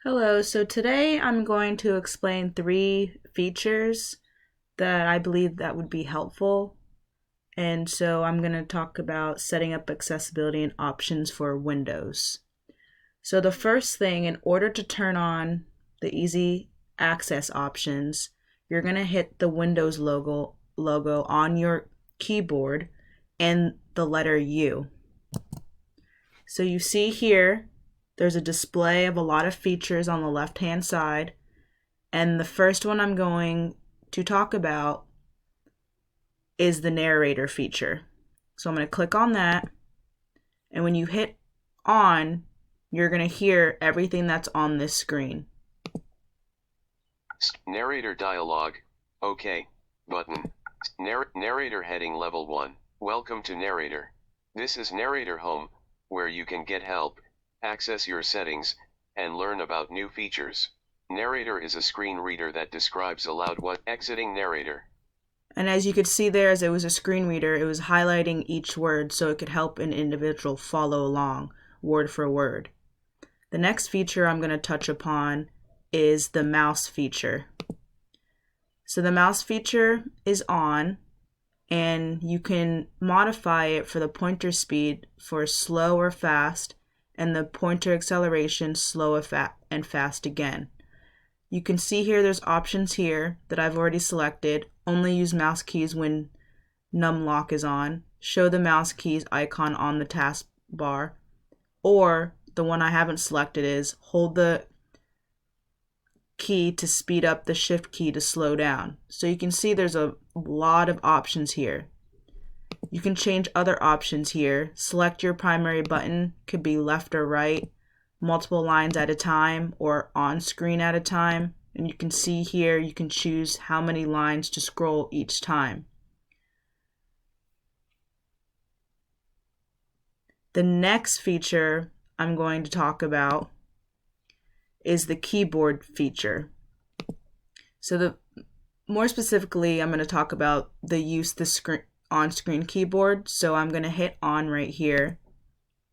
Hello, so today I'm going to explain three features that I believe that would be helpful. And so I'm going to talk about setting up accessibility and options for Windows. So the first thing, in order to turn on the easy access options, you're going to hit the Windows logo on your keyboard and the letter U. So you see here, there's a display of a lot of features on the left-hand side. And the first one I'm going to talk about is the narrator feature. So I'm going to click on that. And when you hit on, you're going to hear everything that's on this screen. Narrator dialog. OK. Button. Narrator heading level 1. Welcome to Narrator. This is Narrator Home, where you can get help, access your settings, and learn about new features. Narrator is a screen reader that describes aloud what exiting narrator. And as you could see there, as it was a screen reader, it was highlighting each word so it could help an individual follow along word for word. The next feature I'm going to touch upon is the mouse feature. So the mouse feature is on, and you can modify it for the pointer speed for slow or fast, and the pointer acceleration slow and fast again. You can see here there's options here that I've already selected. Only use mouse keys when num lock is on. Show the mouse keys icon on the taskbar. Or the one I haven't selected is hold the key to speed up, the shift key to slow down. So you can see there's a lot of options here. You can change other options here. Select your primary button, could be left or right, multiple lines at a time, or on screen at a time. And you can see here you can choose how many lines to scroll each time. The next feature I'm going to talk about is the keyboard feature. So more specifically, I'm going to talk about the use of the on-screen keyboard. So I'm going to hit on right here,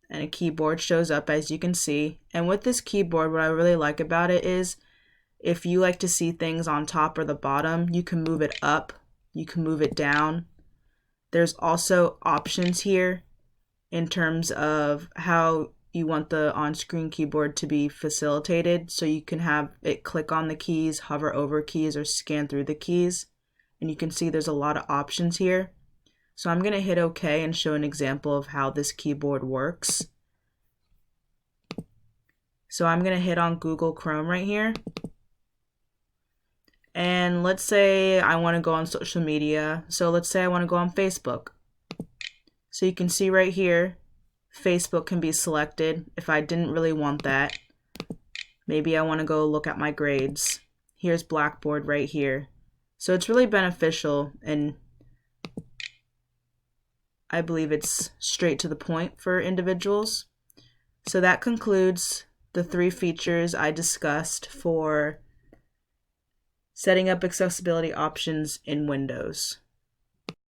and a keyboard shows up, as you can see. And with this keyboard, what I really like about it is if you like to see things on top or the bottom, you can move it up, you can move it down. There's also options here in terms of how you want the on-screen keyboard to be facilitated. So you can have it click on the keys, hover over keys, or scan through the keys. And you can see there's a lot of options here. So I'm going to hit OK and show an example of how this keyboard works. So I'm going to hit on Google Chrome right here. And let's say I want to go on social media. So let's say I want to go on Facebook. So you can see right here, Facebook can be selected if I didn't really want that. Maybe I want to go look at my grades. Here's Blackboard right here. So it's really beneficial, and I believe it's straight to the point for individuals. So that concludes the three features I discussed for setting up accessibility options in Windows.